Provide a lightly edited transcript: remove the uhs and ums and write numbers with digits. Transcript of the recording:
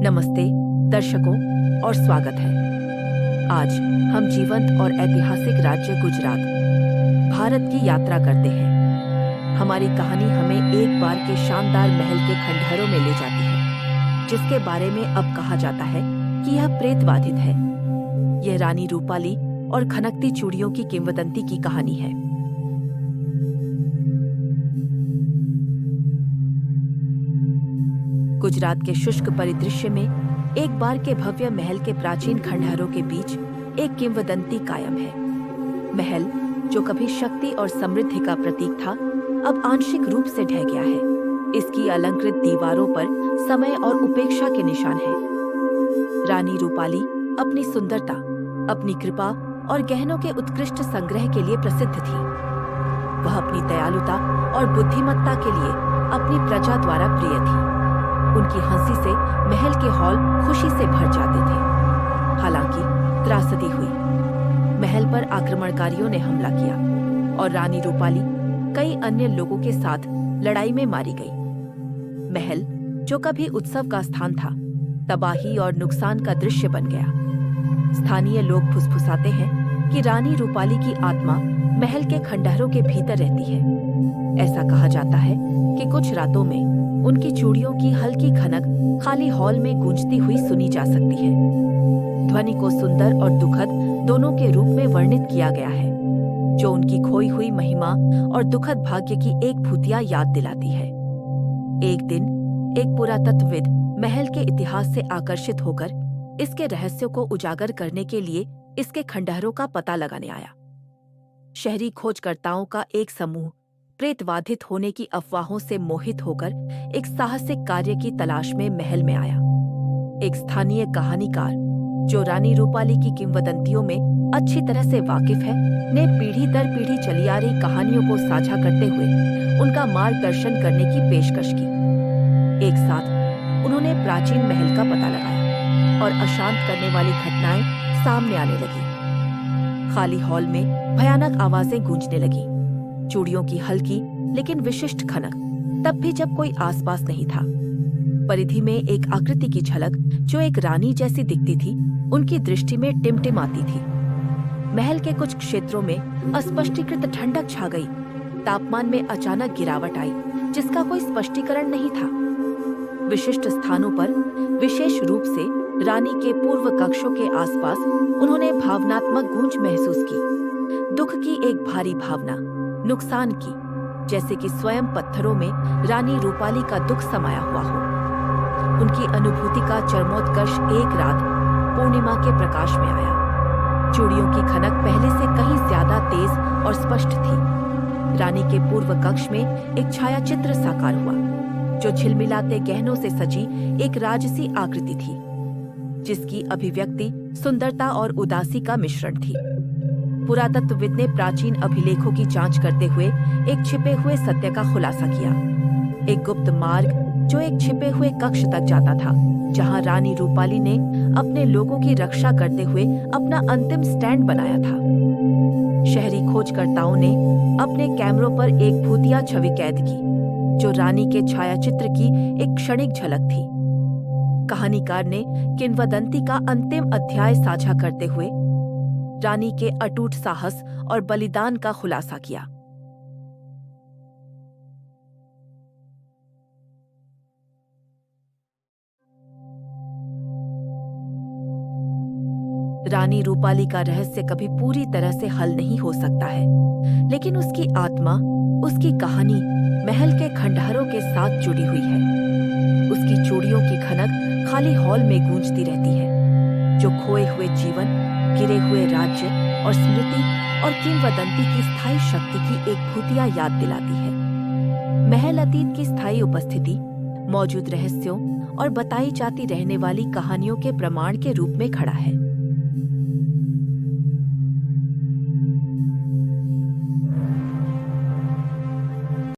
नमस्ते दर्शकों और स्वागत है। आज हम जीवंत और ऐतिहासिक राज्य गुजरात, भारत की यात्रा करते हैं। हमारी कहानी हमें एक बार के शानदार महल के खंडहरों में ले जाती है, जिसके बारे में अब कहा जाता है कि यह प्रेतबाधित है। यह रानी रूपाली और खनकती चूड़ियों की किंवदंती की कहानी है। गुजरात के शुष्क परिदृश्य में एक बार के भव्य महल के प्राचीन खंडहरों के बीच एक किंवदंती कायम है। महल, जो कभी शक्ति और समृद्धि का प्रतीक था, अब आंशिक रूप से ढह गया है। इसकी अलंकृत दीवारों पर समय और उपेक्षा के निशान हैं। रानी रूपाली अपनी सुंदरता, अपनी कृपा और गहनों के उत्कृष्ट संग्रह के लिए प्रसिद्ध थी। वह अपनी दयालुता और बुद्धिमत्ता के लिए अपनी प्रजा द्वारा प्रिय थी। उनकी हंसी से महल के हॉल खुशी से भर जाते थे। हालांकि त्रासदी हुई। महल पर आक्रमणकारियों ने हमला किया और रानी रूपाली कई अन्य लोगों के साथ लड़ाई में मारी गई। महल, जो कभी उत्सव का स्थान था, तबाही और नुकसान का दृश्य बन गया। स्थानीय लोग फुसफुसाते हैं कि रानी रूपाली की आत्मा महल के खंडहरों के भीतर रहती है। ऐसा कहा जाता है कि कुछ रातों में उनकी चूड़ियों की हल्की खनक खाली हॉल में गूंजती हुई सुनी जा सकती है। ध्वनि को सुंदर और दुखद दोनों के रूप में वर्णित किया गया है, जो उनकी खोई हुई महिमा और दुखद भाग्य की एक भूतिया याद दिलाती है। एक दिन एक पुरातत्वविद महल के इतिहास से आकर्षित होकर इसके रहस्यों को उजागर करने के लिए इसके खंडहरों का पता लगाने आया। शहरी खोजकर्ताओं का एक समूह प्रेतबाधित होने की अफवाहों से मोहित होकर एक साहसिक कार्य की तलाश में महल में आया। एक स्थानीय कहानीकार, जो रानी रूपाली की किंवदंतियों में अच्छी तरह से वाकिफ है, ने पीढ़ी दर पीढ़ी चली आ रही कहानियों को साझा करते हुए उनका मार्गदर्शन करने की पेशकश की। एक साथ उन्होंने प्राचीन महल का पता लगाया और अशांत करने वाली घटनाएं सामने आने लगी। खाली हॉल में भयानक आवाजें गूंजने लगी। चूड़ियों की हल्की लेकिन विशिष्ट खनक, तब भी जब कोई आसपास नहीं था। परिधि में एक आकृति की झलक, जो एक रानी जैसी दिखती थी, उनकी दृष्टि में टिमटिमाती थी। महल के कुछ क्षेत्रों में अस्पष्टीकृत ठंडक छा गई। तापमान में अचानक गिरावट आई, जिसका कोई स्पष्टीकरण नहीं था। विशिष्ट स्थानों पर, विशेष रूप से रानी के पूर्व कक्षों के आसपास, उन्होंने भावनात्मक गूंज महसूस की। दुख की एक भारी भावना, नुकसान की, जैसे कि स्वयं पत्थरों में रानी रूपाली का दुख समाया हुआ हो। उनकी अनुभूति का चरमोत्कर्ष एक रात पूर्णिमा के प्रकाश में आया। चूड़ियों की खनक पहले से कहीं ज्यादा तेज और स्पष्ट थी। रानी के पूर्व कक्ष में एक छायाचित्र साकार हुआ, जो झिलमिलाते गहनों से सजी एक राजसी आकृति थी, जिसकी अभिव्यक्ति सुंदरता और उदासी का मिश्रण थी। पुरातत्वविद ने प्राचीन अभिलेखों की जांच करते हुए एक छिपे हुए सत्य का खुलासा किया। एक गुप्त मार्ग, जो एक छिपे हुए कक्ष तक जाता था, जहां रानी रूपाली ने अपने लोगों की रक्षा करते हुए अपना अंतिम स्टैंड बनाया था। शहरी खोजकर्ताओं ने अपने कैमरों पर एक भूतिया छवि कैद की, जो रानी के छायाचित्र की एक क्षणिक झलक थी। कहानीकार ने किंवदंती का अंतिम अध्याय साझा करते हुए रानी के अटूट साहस और बलिदान का खुलासा किया। रानी रूपाली का रहस्य कभी पूरी तरह से हल नहीं हो सकता है, लेकिन उसकी आत्मा, उसकी कहानी महल के खंडहरों के साथ जुड़ी हुई है। उसकी चूड़ियों की खनक खाली हॉल में गूंजती रहती है, जो खोए हुए जीवन, गिरे हुए राज्य और स्मृति और किंवदंती की स्थायी शक्ति की एक भूतिया याद दिलाती है। महल अतीत की स्थायी उपस्थिति, मौजूद रहस्यों और बताई जाती रहने वाली कहानियों के प्रमाण के रूप में खड़ा है।